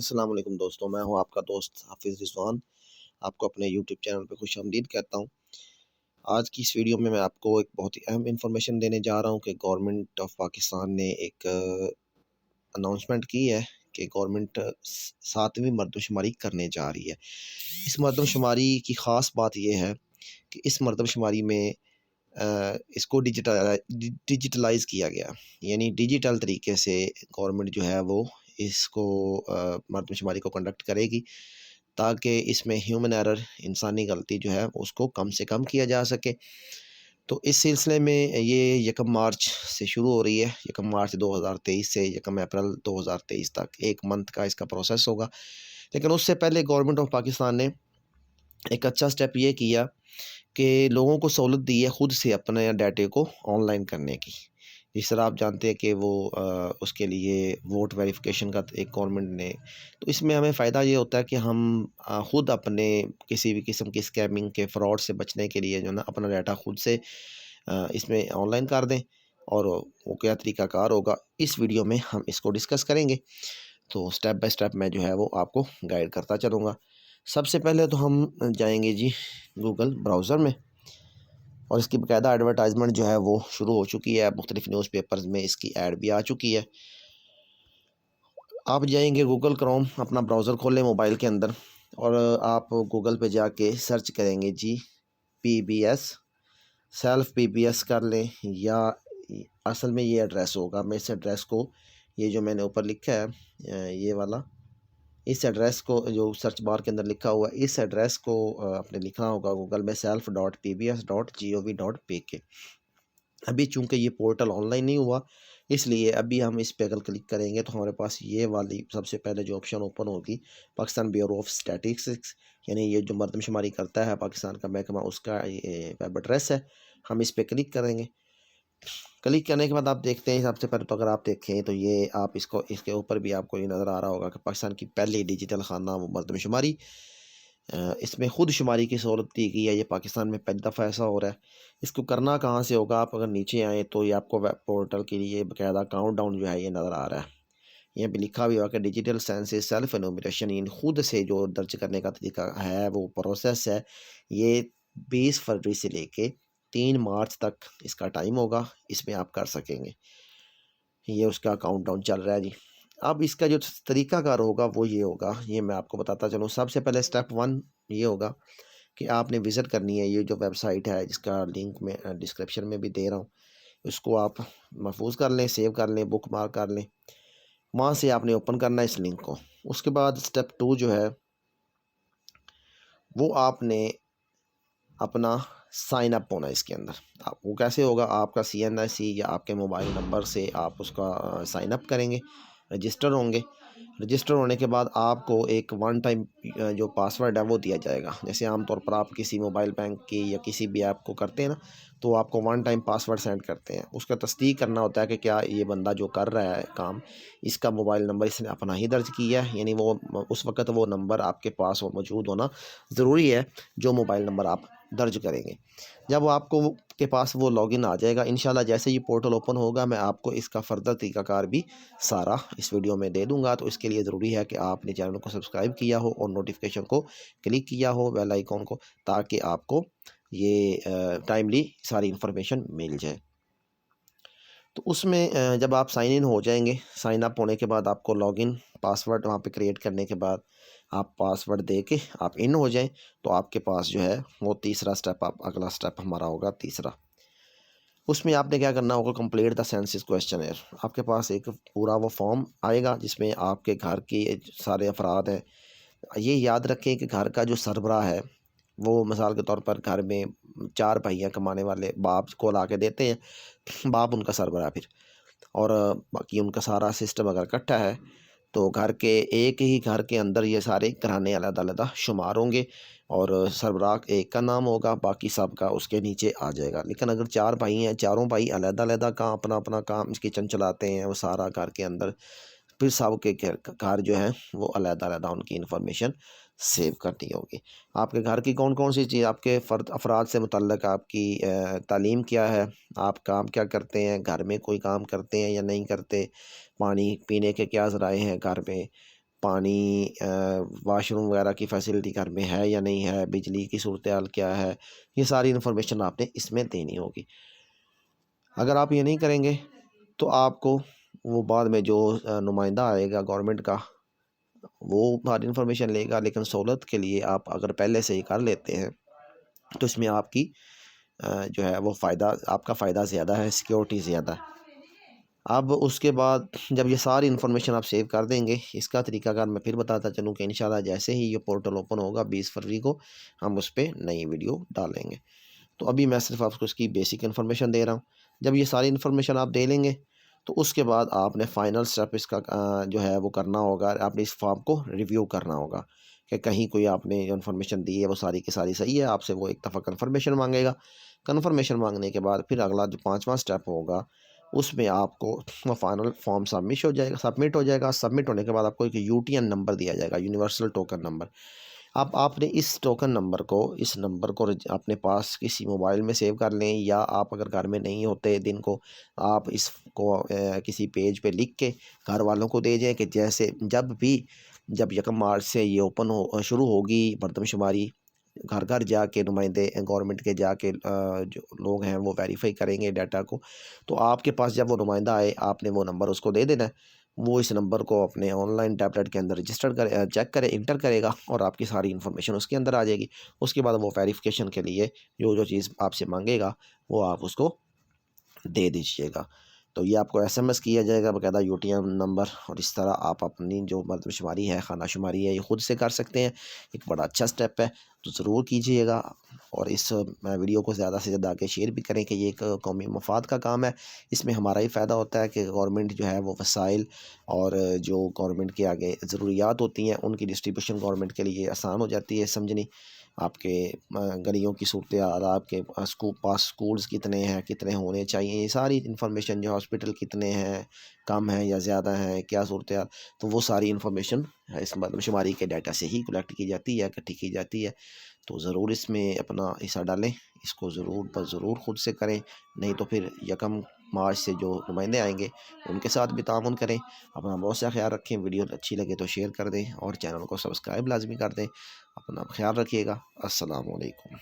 السلام علیکم دوستوں، میں ہوں آپ کا دوست حافظ رضوان۔ آپ کو اپنے یوٹیوب چینل پہ خوش آمدید کہتا ہوں۔ آج کی اس ویڈیو میں آپ کو ایک بہت ہی اہم انفارمیشن دینے جا رہا ہوں کہ گورنمنٹ آف پاکستان نے ایک اناؤنسمنٹ کی ہے کہ گورنمنٹ 7ویں مردم شماری کرنے جا رہی ہے۔ اس مردم شماری کی خاص بات یہ ہے کہ اس مردم شماری میں اس کو ڈیجیٹلائز کیا گیا، یعنی ڈیجیٹل طریقے سے گورنمنٹ جو ہے وہ اس کو مردم شماری کو کنڈکٹ کرے گی، تاکہ اس میں ہیومن ایرر، انسانی غلطی جو ہے اس کو کم سے کم کیا جا سکے۔ تو اس سلسلے میں یہ 1 مارچ سے شروع ہو رہی ہے، 1 مارچ 2023 سے 1 اپریل 2023 تک، 1 منتھ کا اس کا پروسیس ہوگا۔ لیکن اس سے پہلے گورنمنٹ آف پاکستان نے ایک اچھا سٹیپ یہ کیا کہ لوگوں کو سہولت دی ہے خود سے اپنے ڈیٹے کو آن لائن کرنے کی۔ جس طرح آپ جانتے ہیں کہ وہ اس کے لیے ووٹ ویریفیکیشن کا ایک گورنمنٹ نے، تو اس میں ہمیں فائدہ یہ ہوتا ہے کہ ہم خود اپنے کسی بھی قسم کی اسکیمنگ کے فراڈ سے بچنے کے لیے جو ہے نا اپنا ڈیٹا خود سے اس میں آن لائن کر دیں، اور وہ کیا طریقہ کار ہوگا اس ویڈیو میں ہم اس کو ڈسکس کریں گے۔ تو سٹیپ بائی سٹیپ میں جو ہے وہ آپ کو گائیڈ کرتا چلوں گا۔ سب سے پہلے تو ہم جائیں گے جی گوگل براؤزر میں، اور اس کی باقاعدہ ایڈورٹائزمنٹ جو ہے وہ شروع ہو چکی ہے، مختلف نیوز پیپرز میں اس کی ایڈ بھی آ چکی ہے۔ آپ جائیں گے گوگل کروم، اپنا براؤزر کھولیں موبائل کے اندر، اور آپ گوگل پہ جا کے سرچ کریں گے جی PBS، سیلف PBS کر لیں، یا اصل میں یہ ایڈریس ہوگا، میں اس ایڈریس کو، یہ جو میں نے اوپر لکھا ہے یہ والا، اس ایڈریس کو جو سرچ بار کے اندر لکھا ہوا ہے اس ایڈریس کو آپ نے لکھنا ہوگا گوگل میں self.pbs.gov.pk۔ ابھی چونکہ یہ پورٹل آن لائن نہیں ہوا، اس لیے ابھی ہم اس پہ اگر کلک کریں گے تو ہمارے پاس یہ والی سب سے پہلے جو آپشن اوپن ہوگی، پاکستان بیورو آف اسٹیٹسٹکس، یعنی یہ جو مردم شماری کرتا ہے پاکستان کا محکمہ، اس کا ویب ایڈریس ہے۔ ہم اس پہ کلک کریں گے۔ کلک کرنے کے بعد آپ دیکھتے ہیں، سب سے پہلے تو اگر آپ دیکھیں تو یہ آپ اس کے اوپر بھی آپ کو یہ نظر آ رہا ہوگا کہ پاکستان کی پہلی ڈیجیٹل خانہ مردم شماری، اس میں خود شماری کی سہولت دی گئی ہے۔ یہ پاکستان میں پہلی دفعہ ایسا ہو رہا ہے۔ اس کو کرنا کہاں سے ہوگا؟ آپ اگر نیچے آئیں تو یہ آپ کو ویب پورٹل کے لیے باقاعدہ کاؤنٹ ڈاؤن جو ہے یہ نظر آ رہا ہے۔ یہاں پہ لکھا بھی ہوا کہ ڈیجیٹل سینسس سیلف انومریشن، ان خود سے جو درج کرنے کا طریقہ ہے وہ پروسیس ہے، یہ 20 فروری سے لے کے 3 مارچ تک اس کا ٹائم ہوگا، اس میں آپ کر سکیں گے۔ یہ اس کا کاؤنٹ ڈاؤن چل رہا ہے جی۔ اب اس کا جو طریقہ کار ہوگا وہ یہ ہوگا، یہ میں آپ کو بتاتا چلوں۔ سب سے پہلے سٹیپ 1 یہ ہوگا کہ آپ نے وزٹ کرنی ہے یہ جو ویب سائٹ ہے، جس کا لنک میں ڈسکرپشن میں بھی دے رہا ہوں، اس کو آپ محفوظ کر لیں، سیو کر لیں، بک مارک کر لیں۔ وہاں سے آپ نے اوپن کرنا ہے اس لنک کو۔ اس کے بعد سٹیپ 2 جو ہے وہ آپ نے اپنا سائن اپ ہونا ہے اس کے اندر۔ وہ کیسے ہوگا؟ آپ کا CNIC یا آپ کے موبائل نمبر سے آپ اس کا سائن اپ کریں گے، رجسٹر ہوں گے۔ رجسٹر ہونے کے بعد آپ کو ایک ون ٹائم جو پاسورڈ ہے وہ دیا جائے گا۔ جیسے عام طور پر آپ کسی موبائل بینک کی یا کسی بھی ایپ کو کرتے ہیں نا، تو آپ کو ون ٹائم پاسورڈ سینڈ کرتے ہیں۔ اس کا تصدیق کرنا ہوتا ہے کہ کیا یہ بندہ جو کر رہا ہے کام، اس کا موبائل نمبر اس نے اپنا ہی درج کیا ہے، یعنی وہ اس وقت وہ نمبر آپ کے پاس موجود ہونا ضروری ہے جو موبائل نمبر آپ درج کریں گے۔ جب آپ کو کے پاس وہ لاگ ان آ جائے گا، انشاءاللہ جیسے یہ پورٹل اوپن ہوگا میں آپ کو اس کا فردر طریقہ کار بھی سارا اس ویڈیو میں دے دوں گا۔ تو اس کے لیے ضروری ہے کہ آپ نے چینل کو سبسکرائب کیا ہو اور نوٹیفیکیشن کو کلک کیا ہو، بیل آئیکن کو، تاکہ آپ کو یہ ٹائملی ساری انفارمیشن مل جائے۔ تو اس میں جب آپ سائن ان ہو جائیں گے، سائن اپ ہونے کے بعد آپ کو لاگ ان پاسورڈ وہاں پہ کریٹ کرنے کے بعد آپ پاسورڈ دے کے آپ ان ہو جائیں، تو آپ کے پاس جو ہے وہ تیسرا سٹیپ، اگلا سٹیپ ہمارا ہوگا تیسرا۔ اس میں آپ نے کیا کرنا ہوگا؟ Complete the census questionnaire. آپ کے پاس ایک پورا وہ فارم آئے گا جس میں آپ کے گھر کے سارے افراد ہیں۔ یہ یاد رکھیں کہ گھر کا جو سربراہ ہے وہ مثال کے طور پر گھر میں 4 بھائیاں کمانے والے باپ کو لا کے دیتے ہیں، باپ ان کا سربراہ پھر، اور باقی ان کا سارا سسٹم اگر اکٹھا ہے تو گھر کے ایک ہی گھر کے اندر یہ سارے گھرانے علیحدہ علیحدہ شمار ہوں گے، اور سربراہ ایک کا نام ہوگا، باقی سب کا اس کے نیچے آ جائے گا۔ لیکن اگر 4 بھائی ہیں، چاروں بھائی علیحدہ علیحدہ کام اپنا اپنا کام کچن چلاتے ہیں، وہ سارا گھر کے اندر، پھر سب کے گھر جو ہیں وہ علیحدہ علیحدہ ان کی انفارمیشن سیو کرنی ہوگی۔ آپ کے گھر کی کون کون سی چیز، آپ کے افراد سے متعلق آپ کی تعلیم کیا ہے، آپ کام کیا کرتے ہیں، گھر میں کوئی کام کرتے ہیں یا نہیں کرتے، پانی پینے کے کیا ذرائع ہیں گھر میں، پانی واش روم وغیرہ کی فیسلٹی گھر میں ہے یا نہیں ہے، بجلی کی صورتحال کیا ہے، یہ ساری انفارمیشن آپ نے اس میں دینی ہوگی۔ اگر آپ یہ نہیں کریں گے تو آپ کو وہ بعد میں جو نمائندہ آئے گا گورنمنٹ کا، وہ ساری انفارمیشن لے گا، لیکن سہولت کے لیے آپ اگر پہلے سے ہی کر لیتے ہیں تو اس میں آپ کی جو ہے وہ فائدہ، آپ کا فائدہ زیادہ ہے، سیکیورٹی زیادہ ہے۔ اب اس کے بعد جب یہ ساری انفارمیشن آپ سیو کر دیں گے، اس کا طریقہ کار میں پھر بتاتا چلوں کہ انشاءاللہ جیسے ہی یہ پورٹل اوپن ہوگا 20 فروری کو، ہم اس پہ نئی ویڈیو ڈالیں گے۔ تو ابھی میں صرف آپ کو اس کی بیسک انفارمیشن دے رہا ہوں۔ جب یہ ساری انفارمیشن آپ دے لیں گے تو اس کے بعد آپ نے فائنل سٹیپ اس کا جو ہے وہ کرنا ہوگا، آپ نے اس فارم کو ریویو کرنا ہوگا کہ کہیں کوئی آپ نے جو انفارمیشن دی ہے وہ ساری کی ساری صحیح ہے۔ آپ سے وہ ایک دفعہ کنفرمیشن مانگے گا، کنفرمیشن مانگنے کے بعد پھر اگلا جو 5واں سٹیپ ہوگا اس میں آپ کو وہ فائنل فارم سبمٹ ہو جائے گا۔ سبمٹ ہونے کے بعد آپ کو ایک UTN نمبر دیا جائے گا، یونیورسل ٹوکن نمبر۔ اب آپ نے اس ٹوکن نمبر کو، اس نمبر کو اپنے پاس کسی موبائل میں سیو کر لیں، یا آپ اگر گھر میں نہیں ہوتے دن کو، آپ اس کو کسی پیج پہ لکھ کے گھر والوں کو دے جائیں کہ جیسے جب 1 مارچ سے یہ شروع ہوگی مردم شماری، گھر گھر جا کے نمائندے گورنمنٹ کے جا کے جو لوگ ہیں وہ ویریفائی کریں گے ڈیٹا کو، تو آپ کے پاس جب وہ نمائندہ آئے آپ نے وہ نمبر اس کو دے دینا ہے۔ وہ اس نمبر کو اپنے آن لائن ٹیبلٹ کے اندر رجسٹر چیک کرے، انٹر کرے گا، اور آپ کی ساری انفارمیشن اس کے اندر آ جائے گی۔ اس کے بعد وہ ویریفیکیشن کے لیے جو چیز آپ سے مانگے گا وہ آپ اس کو دے دیجیے گا۔ تو یہ آپ کو SMS کیا جائے گا باقاعدہ UTN نمبر، اور اس طرح آپ اپنی جو مردم شماری ہے، خانہ شماری ہے، یہ خود سے کر سکتے ہیں۔ ایک بڑا اچھا سٹیپ ہے، تو ضرور کیجیے گا، اور اس ویڈیو کو زیادہ سے زیادہ آگے شیئر بھی کریں کہ یہ ایک قومی مفاد کا کام ہے۔ اس میں ہمارا ہی فائدہ ہوتا ہے کہ گورنمنٹ جو ہے وہ وسائل اور جو گورنمنٹ کے آگے ضروریات ہوتی ہیں ان کی ڈسٹریبیوشن گورنمنٹ کے لیے آسان ہو جاتی ہے سمجھنی۔ آپ کے گلیوں کی صورتحال، آپ کے پاس سکولز کتنے ہیں، کتنے ہونے چاہیے، یہ ساری انفارمیشن، جو ہاسپٹل کتنے ہیں، کم ہیں یا زیادہ ہیں، کیا صورتحال، تو وہ ساری انفارمیشن اس مردم شماری کے ڈیٹا سے ہی کلیکٹ کی جاتی ہے، اکٹھی کی جاتی ہے۔ تو ضرور اس میں اپنا حصہ ڈالیں، اس کو ضرور خود سے کریں، نہیں تو پھر 1 مارچ سے جو نمائندے آئیں گے ان کے ساتھ بھی تعاون کریں۔ اپنا بہت سا خیال رکھیں، ویڈیو اچھی لگے تو شیئر کر دیں، اور چینل کو سبسکرائب لازمی کر دیں۔ اپنا خیال رکھیے گا۔ السلام علیکم۔